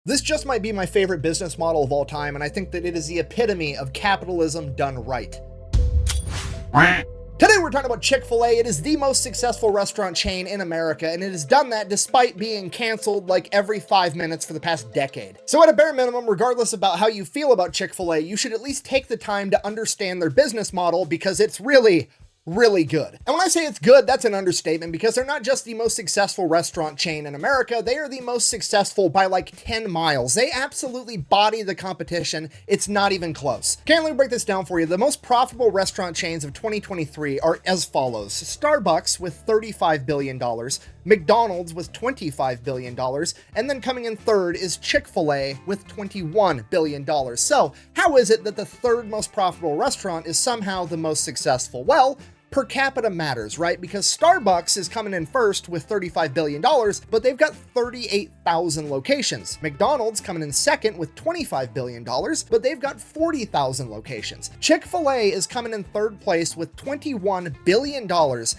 This just might be my favorite business model of all time, and I think that it is the epitome of capitalism done right. Today we're talking about Chick-fil-A. It is the most successful restaurant chain in America, and it has done that despite being canceled like every 5 minutes for the past decade. So at a bare minimum, regardless about how you feel about Chick-fil-A, you should at least take the time to understand their business model because it's really good. And when I say it's good, that's an understatement because they're not just the most successful restaurant chain in America, they are the most successful by like 10 miles. They absolutely body the competition. It's not even close. Okay, let me break this down for you. The most profitable restaurant chains of 2023 are as follows. Starbucks with $35 billion, McDonald's with $25 billion, and then coming in third is Chick-fil-A with $21 billion. So how is it that the third most profitable restaurant is somehow the most successful? Well, per capita matters, right? Because Starbucks is coming in first with $35 billion, but they've got 38,000 locations. McDonald's coming in second with $25 billion, but they've got 40,000 locations. Chick-fil-A is coming in third place with $21 billion,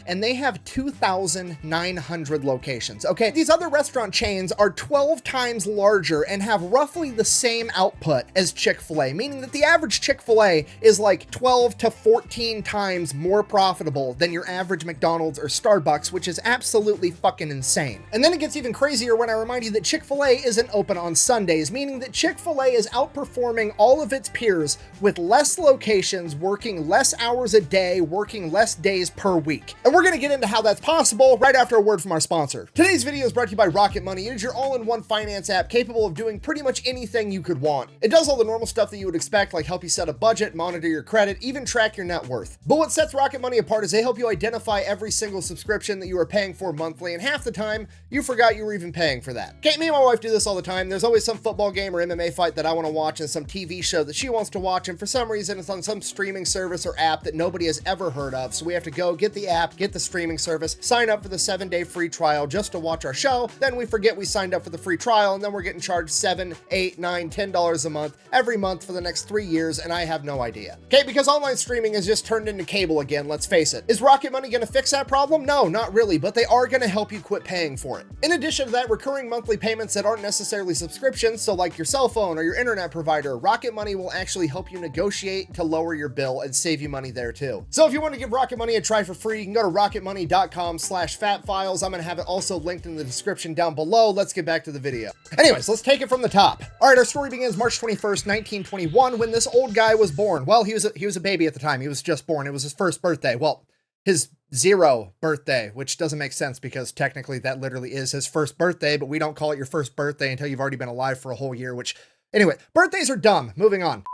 and they have 2,900 locations. Okay, these other restaurant chains are 12 times larger and have roughly the same output as Chick-fil-A, meaning that the average Chick-fil-A is like 12 to 14 times more profitable than your average McDonald's or Starbucks, which is absolutely fucking insane. And then it gets even crazier when I remind you that Chick-fil-A isn't open on Sundays, meaning that Chick-fil-A is outperforming all of its peers with less locations, working less hours a day, working less days per week. And we're gonna get into how that's possible right after a word from our sponsor. Today's video is brought to you by Rocket Money. It is your all-in-one finance app capable of doing pretty much anything you could want. It does all the normal stuff that you would expect, like help you set a budget, monitor your credit, even track your net worth. But what sets Rocket Money apart is they help you identify every single subscription that you are paying for monthly, and half the time you forgot you were even paying for that. Okay, me and my wife do this all the time. There's always some football game or MMA fight that I want to watch and some TV show that she wants to watch, and for some reason it's on some streaming service or app that nobody has ever heard of. So we have to go get the app, get the streaming service, sign up for the 7-day free trial just to watch our show. Then we forget we signed up for the free trial, and then we're getting charged $7, $8, $9, $10 a month every month for the next 3 years, and I have no idea. Okay, because online streaming has just turned into cable again, let's face it. Is Rocket Money going to fix that problem? No, not really, but they are going to help you quit paying for it. In addition to that, recurring monthly payments that aren't necessarily subscriptions, so like your cell phone or your internet provider, Rocket Money will actually help you negotiate to lower your bill and save you money there too. So if you want to give Rocket Money a try for free, you can go to rocketmoney.com/fatfiles. I'm going to have it also linked in the description down below. Let's get back to the video. Anyways, let's take it from the top. All right, our story begins March 21st, 1921, when this old guy was born. Well, he was a baby at the time. He was just born. It was his first birthday. Well, his 0 birthday, which doesn't make sense because technically that literally is his first birthday, but we don't call it your first birthday until you've already been alive for a whole year, which, anyway, birthdays are dumb. Moving on.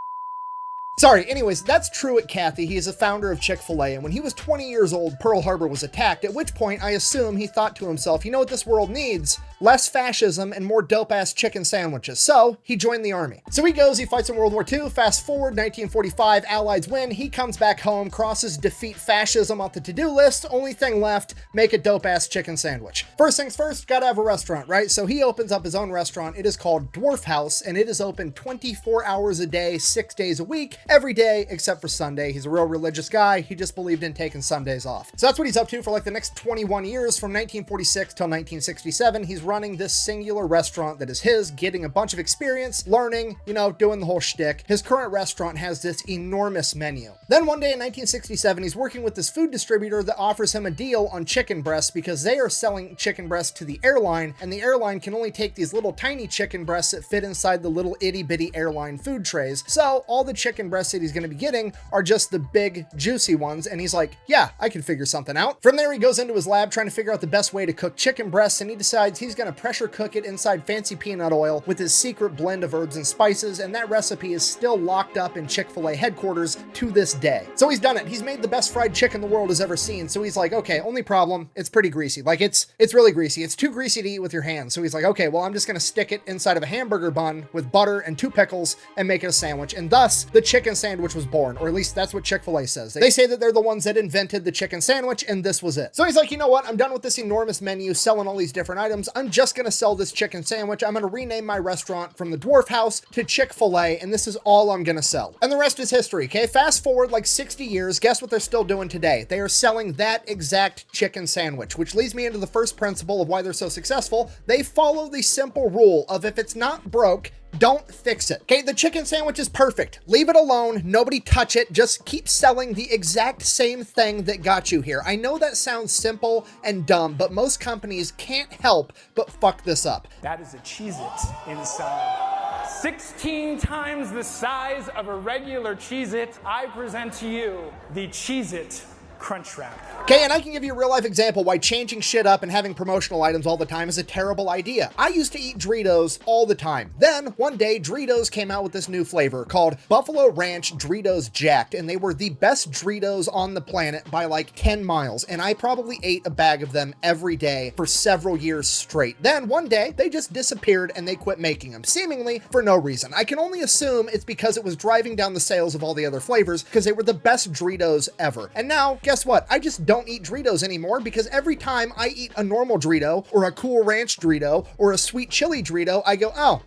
Sorry, anyways, that's Truett Cathy. He is a founder of Chick-fil-A, and when he was 20 years old, Pearl Harbor was attacked, at which point I assume he thought to himself, you know what this world needs? Less fascism and more dope-ass chicken sandwiches. So he joined the army. So he goes, he fights in World War II. Fast forward, 1945, Allies win. He comes back home, crosses defeat fascism off the to-do list. Only thing left, make a dope-ass chicken sandwich. First things first, gotta have a restaurant, right? So he opens up his own restaurant. It is called Dwarf House, and it is open 24 hours a day, 6 days a week, every day except for Sunday. He's a real religious guy. He just believed in taking Sundays off. So that's what he's up to for like the next 21 years, from 1946 till 1967. He's running this singular restaurant that is his, getting a bunch of experience, learning, you know, doing the whole shtick. His current restaurant has this enormous menu. Then one day in 1967, he's working with this food distributor that offers him a deal on chicken breasts because they are selling chicken breasts to the airline, and the airline can only take these little tiny chicken breasts that fit inside the little itty bitty airline food trays. So all the chicken breasts that he's going to be getting are just the big juicy ones, and he's like, yeah, I can figure something out. From there, he goes into his lab trying to figure out the best way to cook chicken breasts, and he decides he's going to pressure cook it inside fancy peanut oil with his secret blend of herbs and spices, and that recipe is still locked up in Chick-fil-A headquarters to this day. So he's done it. He's made the best fried chicken the world has ever seen. So he's like, okay, only problem, it's pretty greasy. Like it's really greasy. It's too greasy to eat with your hands. So he's like, okay, well, I'm just going to stick it inside of a hamburger bun with butter and 2 pickles and make it a sandwich. And thus the chicken sandwich was born, or at least that's what Chick-fil-A says. They say that they're the ones that invented the chicken sandwich, and this was it. So he's like, you know what? I'm done with this enormous menu selling all these different items. I'm I'm just gonna sell this chicken sandwich. I'm gonna rename my restaurant from the Dwarf House to Chick-fil-A, and this is all I'm gonna sell. And the rest is history, okay? Fast forward like 60 years, guess what they're still doing today? They are selling that exact chicken sandwich, which leads me into the first principle of why they're so successful. They follow the simple rule of if it's not broke, don't fix it. Okay, the chicken sandwich is perfect. Leave it alone. Nobody touch it. Just keep selling the exact same thing that got you here. I know that sounds simple and dumb, but most companies can't help but fuck this up. That is a Cheez-It inside. 16 times the size of a regular Cheez-It. I present to you the Cheez-It Crunch Wrap. Okay, and I can give you a real life example why changing shit up and having promotional items all the time is a terrible idea. I used to eat Doritos all the time. Then one day Doritos came out with this new flavor called Buffalo Ranch Doritos Jacked, and they were the best Doritos on the planet by like 10 miles. And I probably ate a bag of them every day for several years straight. Then one day they just disappeared and they quit making them, seemingly for no reason. I can only assume it's because it was driving down the sales of all the other flavors because they were the best Doritos ever. And now, guess what? I just don't eat Doritos anymore because every time I eat a normal Dorito or a Cool Ranch Dorito or a sweet chili Dorito, I go, oh,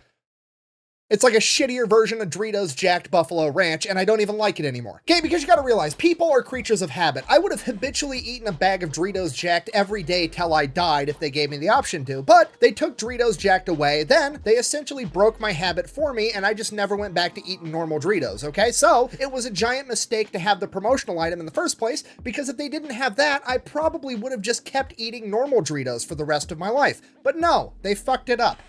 it's like a shittier version of Doritos Jacked Buffalo Ranch, and I don't even like it anymore. Okay, because you gotta realize, people are creatures of habit. I would have habitually eaten a bag of Doritos Jacked every day till I died if they gave me the option to, but they took Doritos Jacked away, then they essentially broke my habit for me, and I just never went back to eating normal Doritos, okay? So, it was a giant mistake to have the promotional item in the first place, because if they didn't have that, I probably would have just kept eating normal Doritos for the rest of my life. But no, they fucked it up.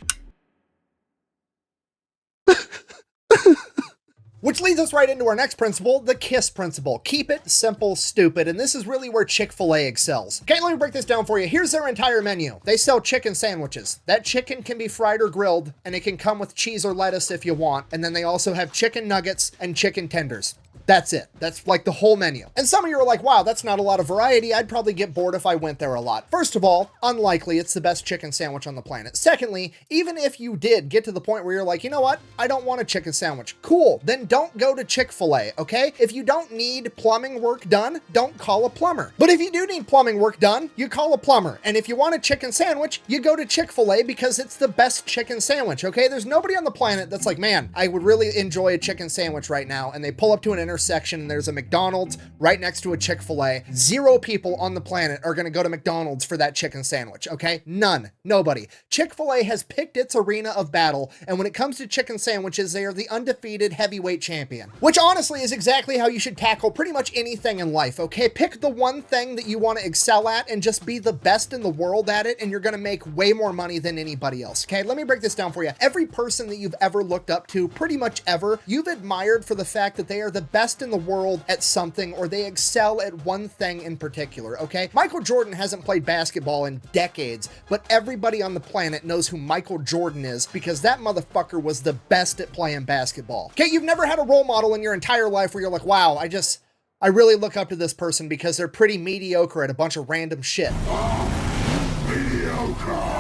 Which leads us right into our next principle, the KISS principle. Keep it simple, stupid, and this is really where Chick-fil-A excels. Okay, let me break this down for you. Here's their entire menu. They sell chicken sandwiches. That chicken can be fried or grilled, and it can come with cheese or lettuce if you want, and then they also have chicken nuggets and chicken tenders. That's it. That's like the whole menu. And some of you are like, wow, that's not a lot of variety. I'd probably get bored if I went there a lot. First of all, unlikely. It's the best chicken sandwich on the planet. Secondly, even if you did get to the point where you're like, you know what? I don't want a chicken sandwich. Cool. Then don't go to Chick-fil-A, okay? If you don't need plumbing work done, don't call a plumber. But if you do need plumbing work done, you call a plumber. And if you want a chicken sandwich, you go to Chick-fil-A because it's the best chicken sandwich, okay? There's nobody on the planet that's like, man, I would really enjoy a chicken sandwich right now. And they pull up to an intersection and there's a McDonald's right next to a Chick-fil-A. 0 people on the planet are gonna go to McDonald's for that chicken sandwich, okay? None. Nobody. Chick-fil-A has picked its arena of battle, and when it comes to chicken sandwiches, they are the undefeated heavyweight champion. Which honestly is exactly how you should tackle pretty much anything in life, okay? Pick the one thing that you want to excel at and just be the best in the world at it, and you're gonna make way more money than anybody else, okay? Let me break this down for you. Every person that you've ever looked up to, pretty much ever, you've admired for the fact that they are the best in the world at something, or they excel at one thing in particular, okay? Michael Jordan hasn't played basketball in decades, but everybody on the planet knows who Michael Jordan is because that motherfucker was the best at playing basketball. Okay, you've never had a role model in your entire life where you're like, wow, I really look up to this person because they're pretty mediocre at a bunch of random shit. Mediocre.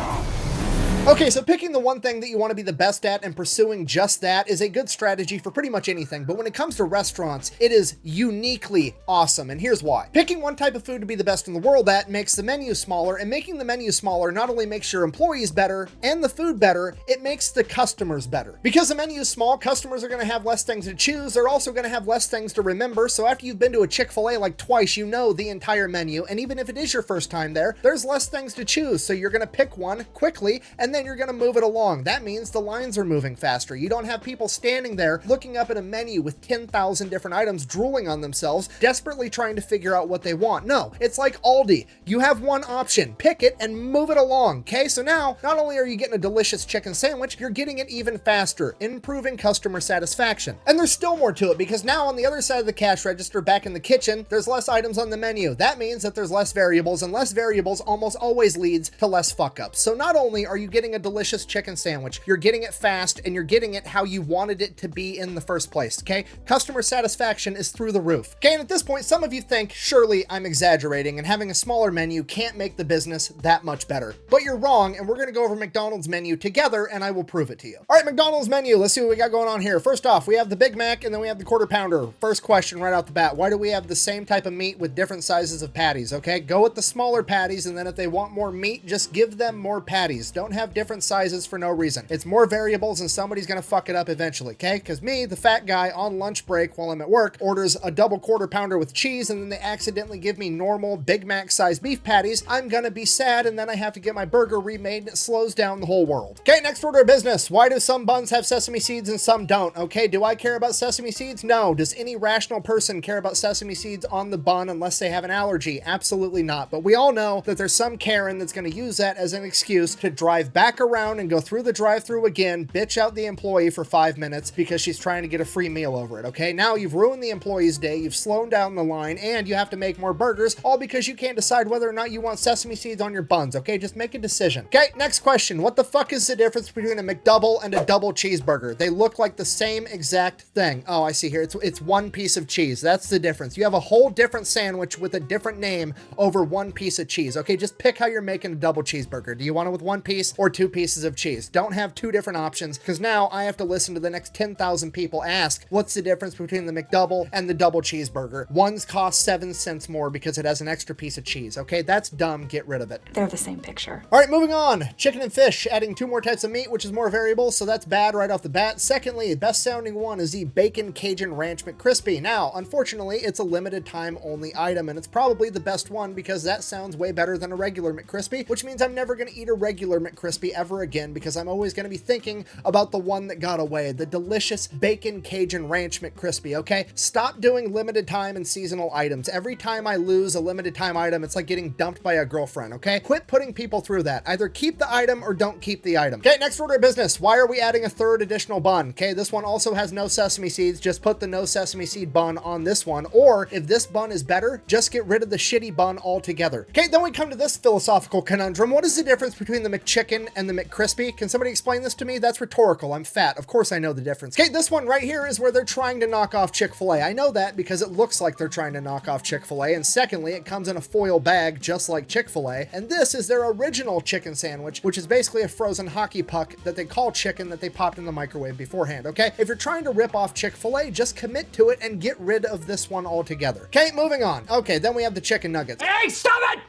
Okay, so picking the one thing that you want to be the best at and pursuing just that is a good strategy for pretty much anything, but when it comes to restaurants, it is uniquely awesome, and here's why. Picking one type of food to be the best in the world at makes the menu smaller, and making the menu smaller not only makes your employees better and the food better, it makes the customers better. Because the menu is small, customers are going to have less things to choose, they're also going to have less things to remember, so after you've been to a Chick-fil-A like twice, you know the entire menu, and even if it is your first time there, there's less things to choose, so you're going to pick one quickly, and then you're going to move it along. That means the lines are moving faster. You don't have people standing there looking up at a menu with 10,000 different items, drooling on themselves, desperately trying to figure out what they want. No, it's like Aldi. You have one option, pick it and move it along, okay? So now, not only are you getting a delicious chicken sandwich, you're getting it even faster, improving customer satisfaction. And there's still more to it because now on the other side of the cash register, back in the kitchen, there's less items on the menu. That means that there's less variables, and less variables almost always leads to less fuck-ups. So not only are you getting getting a delicious chicken sandwich. You're getting it fast, and you're getting it how you wanted it to be in the first place, okay? Customer satisfaction is through the roof. Okay, and at this point, some of you think, surely I'm exaggerating, and having a smaller menu can't make the business that much better. But you're wrong, and we're gonna go over McDonald's menu together, and I will prove it to you. All right, McDonald's menu, let's see what we got going on here. First off, we have the Big Mac, and then we have the Quarter Pounder. First question right out the bat, why do we have the same type of meat with different sizes of patties, okay? Go with the smaller patties, and then if they want more meat, just give them more patties. Don't have different sizes for no reason. It's more variables, and somebody's gonna fuck it up eventually, okay? Because me, the fat guy on lunch break while I'm at work, orders a double Quarter Pounder with cheese, and then they accidentally give me normal Big Mac sized beef patties. I'm gonna be sad, and then I have to get my burger remade, and it slows down the whole world. Okay, next order of business. Why do some buns have sesame seeds and some don't? Okay, do I care about sesame seeds? No. Does any rational person care about sesame seeds on the bun unless they have an allergy? Absolutely not. But we all know that there's some Karen that's gonna use that as an excuse to drive back around and go through the drive-thru again, bitch out the employee for 5 minutes because she's trying to get a free meal over it, okay? Now you've ruined the employee's day, you've slowed down the line, and you have to make more burgers, all because you can't decide whether or not you want sesame seeds on your buns, okay? Just make a decision. Okay, next question. What the fuck is the difference between a McDouble and a double cheeseburger? They look like the same exact thing. Oh, I see here. It's one piece of cheese. That's the difference. You have a whole different sandwich with a different name over one piece of cheese. Okay, just pick how you're making a double cheeseburger. Do you want it with one piece or 2 pieces of cheese? Don't have 2 different options, because now I have to listen to the next 10,000 people ask, what's the difference between the McDouble and the double cheeseburger? One's cost 7 cents more because it has an extra piece of cheese. Okay, that's dumb. Get rid of it. They're the same picture. All right, moving on. Chicken and fish, adding 2 more types of meat, which is more variable, so that's bad right off the bat. Secondly, best sounding one is the Bacon Cajun Ranch McCrispy. Now, unfortunately, it's a limited time only item, and it's probably the best one because that sounds way better than a regular McCrispy, which means I'm never gonna eat a regular McCrispy ever again because I'm always gonna be thinking about the one that got away, the delicious Bacon Cajun Ranch McCrispy, okay? Stop doing limited time and seasonal items. Every time I lose a limited time item, it's like getting dumped by a girlfriend, okay? Quit putting people through that. Either keep the item or don't keep the item. Okay, next order of business. Why are we adding a 3rd additional bun? Okay, this one also has no sesame seeds. Just put the no sesame seed bun on this one. Or if this bun is better, just get rid of the shitty bun altogether. Okay, then we come to this philosophical conundrum. What is the difference between the McChicken and the McCrispy? Can somebody explain this to me? That's rhetorical. I'm fat. Of course I know the difference. Okay, this one right here is where they're trying to knock off Chick-fil-A. I know that because it looks like they're trying to knock off Chick-fil-A. And secondly, it comes in a foil bag just like Chick-fil-A. And this is their original chicken sandwich, which is basically a frozen hockey puck that they call chicken that they popped in the microwave beforehand, okay? If you're trying to rip off Chick-fil-A, just commit to it and get rid of this one altogether. Okay, moving on. Okay, then we have the chicken nuggets. Hey, stop it!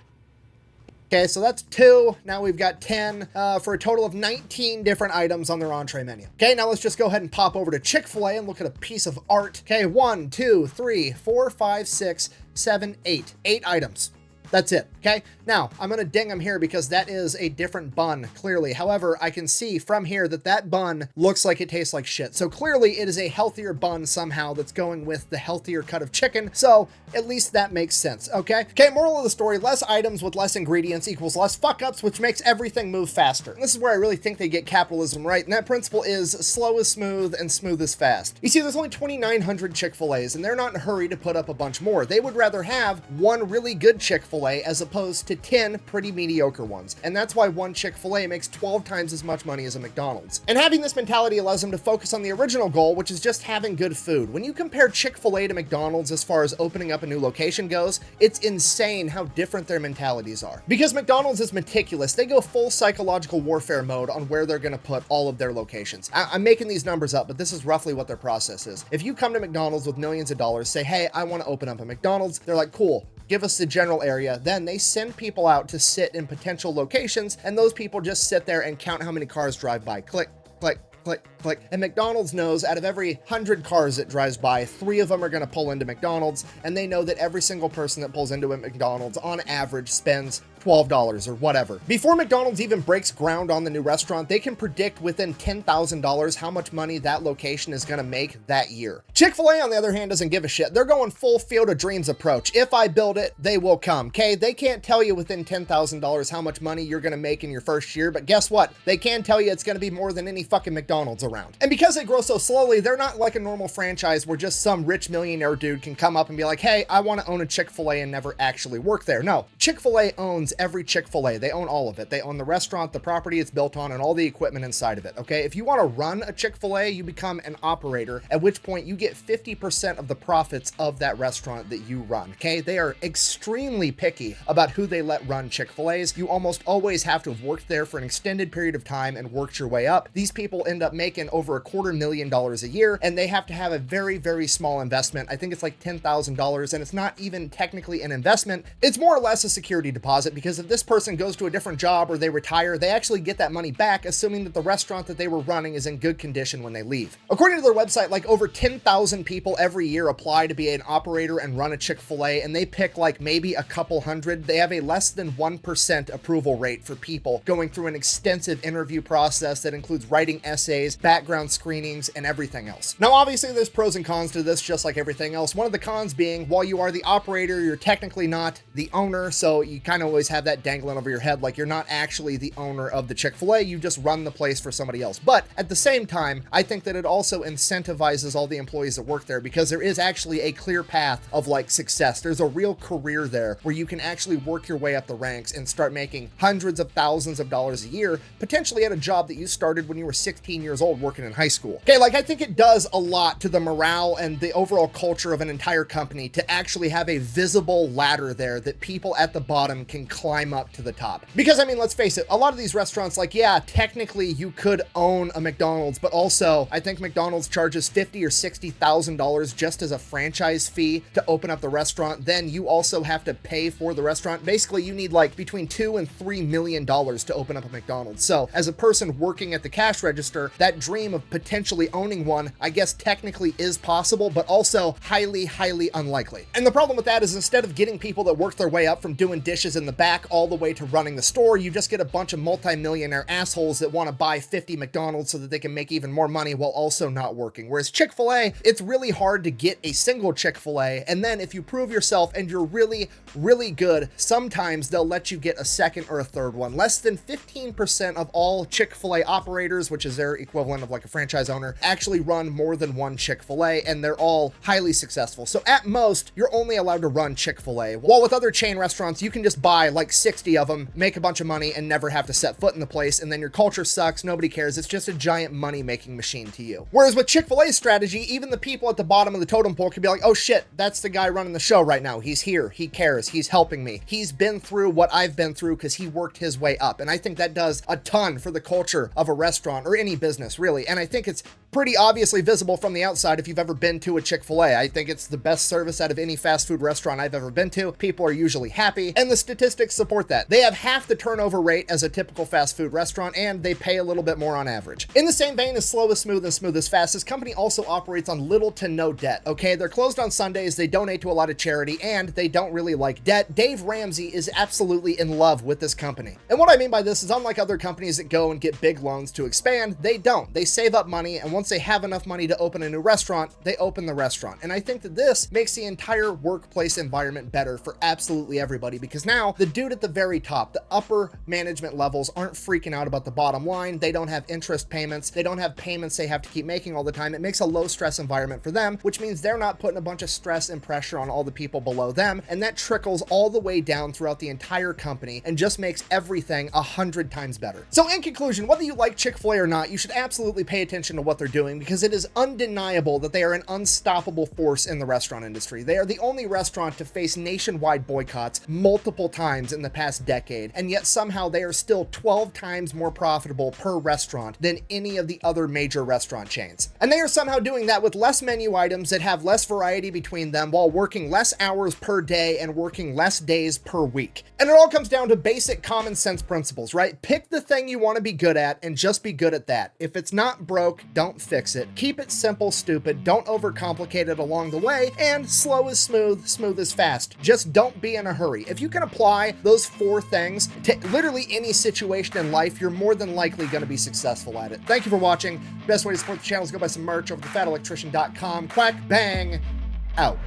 Okay, so that's 2. Now we've got 10 for a total of 19 different items on their entree menu. Okay, now let's just go ahead and pop over to Chick-fil-A and look at a piece of art. Okay, 1, 2, 3, 4, 5, 6, 7, 8. 8 items. That's it, okay? Now, I'm gonna ding them here because that is a different bun, clearly. However, I can see from here that that bun looks like it tastes like shit. So clearly it is a healthier bun somehow that's going with the healthier cut of chicken. So at least that makes sense, okay? Okay, moral of the story, less items with less ingredients equals less fuck-ups, which makes everything move faster. And this is where I really think they get capitalism right, and that principle is slow is smooth and smooth is fast. You see, there's only 2,900 Chick-fil-A's, and they're not in a hurry to put up a bunch more. They would rather have one really good Chick-fil-A as opposed to 10 pretty mediocre ones. And that's why one Chick-fil-A makes 12 times as much money as a McDonald's. And having this mentality allows them to focus on the original goal, which is just having good food. When you compare Chick-fil-A to McDonald's as far as opening up a new location goes, it's insane how different their mentalities are. Because McDonald's is meticulous, they go full psychological warfare mode on where they're gonna put all of their locations. I'm making these numbers up, but this is roughly what their process is. If you come to McDonald's with millions of dollars, say, hey, I wanna open up a McDonald's, they're like, cool, give us the general area. Then they send people out to sit in potential locations, and those people just sit there and count how many cars drive by. Click, click, click, click. And McDonald's knows out of every 100 cars that drives by, 3 of them are gonna pull into McDonald's, and they know that every single person that pulls into a McDonald's on average spends $12 or whatever. Before McDonald's even breaks ground on the new restaurant, they can predict within $10,000 how much money that location is gonna make that year. Chick-fil-A, on the other hand, doesn't give a shit. They're going full Field of Dreams approach. If I build it, they will come, okay? They can't tell you within $10,000 how much money you're gonna make in your first year, but guess what? They can tell you it's gonna be more than any fucking McDonald's around. And because they grow so slowly, they're not like a normal franchise where just some rich millionaire dude can come up and be like, hey, I wanna own a Chick-fil-A and never actually work there. No, Chick-fil-A owns owns every Chick-fil-A. They own all of it. They own the restaurant, the property it's built on, and all the equipment inside of it, okay? If you want to run a Chick-fil-A, you become an operator, at which point you get 50% of the profits of that restaurant that you run, okay? They are extremely picky about who they let run Chick-fil-A's. You almost always have to have worked there for an extended period of time and worked your way up. These people end up making over $250,000 a year, and they have to have a very, very small investment. I think it's like $10,000, and it's not even technically an investment. It's more or less a security deposit, because if this person goes to a different job or they retire, they actually get that money back, assuming that the restaurant that they were running is in good condition when they leave. According to their website, like over 10,000 people every year apply to be an operator and run a Chick-fil-A, and they pick like maybe a couple hundred. They have a less than 1% approval rate for people going through an extensive interview process that includes writing essays, background screenings, and everything else. Now, obviously, there's pros and cons to this, just like everything else. One of the cons being, while you are the operator, you're technically not the owner, so you kind of always have that dangling over your head, like you're not actually the owner of the Chick-fil-A, you just run the place for somebody else. But at the same time, I think that it also incentivizes all the employees that work there, because there is actually a clear path of like success. There's a real career there where you can actually work your way up the ranks and start making hundreds of thousands of dollars a year, potentially at a job that you started when you were 16 years old working in high school. Okay, like I think it does a lot to the morale and the overall culture of an entire company to actually have a visible ladder there that people at the bottom can climb up to the top. Because I mean, let's face it, a lot of these restaurants, like, yeah, technically you could own a McDonald's, but also I think McDonald's charges $50,000 or $60,000 just as a franchise fee to open up the restaurant. Then you also have to pay for the restaurant. Basically, you need like between $2 and $3 million to open up a McDonald's. So as a person working at the cash register, that dream of potentially owning one, I guess technically is possible, but also highly, highly unlikely. And the problem with that is, instead of getting people that work their way up from doing dishes in the back all the way to running the store, you just get a bunch of multi-millionaire assholes that want to buy 50 McDonald's so that they can make even more money while also not working. Whereas Chick-fil-A, it's really hard to get a single Chick-fil-A, and then if you prove yourself and you're really, really good, sometimes they'll let you get a second or a third one. Less than 15% of all Chick-fil-A operators, which is their equivalent of like a franchise owner, actually run more than one Chick-fil-A, and they're all highly successful. So at most, you're only allowed to run Chick-fil-A. While with other chain restaurants, you can just buy like 60 of them, make a bunch of money, and never have to set foot in the place, and then your culture sucks, nobody cares, it's just a giant money-making machine to you. Whereas with Chick-fil-A's strategy, even the people at the bottom of the totem pole can be like, oh shit, that's the guy running the show right now. He's here, he cares, he's helping me. He's been through what I've been through because he worked his way up. And I think that does a ton for the culture of a restaurant or any business, really. And I think it's pretty obviously visible from the outside if you've ever been to a Chick-fil-A. I think it's the best service out of any fast food restaurant I've ever been to. People are usually happy, and the statistics support that. They have half the turnover rate as a typical fast food restaurant, and they pay a little bit more on average. In the same vein as slow is smooth and smooth is fast, this company also operates on little to no debt, okay? They're closed on Sundays, they donate to a lot of charity, and they don't really like debt. Dave Ramsey is absolutely in love with this company. And what I mean by this is, unlike other companies that go and get big loans to expand, they don't. They save up money, and once they have enough money to open a new restaurant, they open the restaurant. And I think that this makes the entire workplace environment better for absolutely everybody, because now the dude at the very top, the upper management levels, aren't freaking out about the bottom line. They don't have interest payments. They don't have payments they have to keep making all the time. It makes a low stress environment for them, which means they're not putting a bunch of stress and pressure on all the people below them. And that trickles all the way down throughout the entire company and just makes everything 100 times better. So in conclusion, whether you like Chick-fil-A or not, you should absolutely pay attention to what they're doing, because it is undeniable that they are an unstoppable force in the restaurant industry. They are the only restaurant to face nationwide boycotts multiple times in the past decade, and yet somehow they are still 12 times more profitable per restaurant than any of the other major restaurant chains. And they are somehow doing that with less menu items that have less variety between them, while working less hours per day and working less days per week. And it all comes down to basic common sense principles, right? Pick the thing you want to be good at and just be good at that. If it's not broke, don't fix it. Keep it simple, stupid. Don't overcomplicate it along the way. And slow is smooth, smooth is fast. Just don't be in a hurry. If you can apply those 4 things to literally any situation in life, you're more than likely going to be successful at it. Thank you for watching. Best way to support the channel is go buy some merch over at thefatelectrician.com. Quack, bang, out.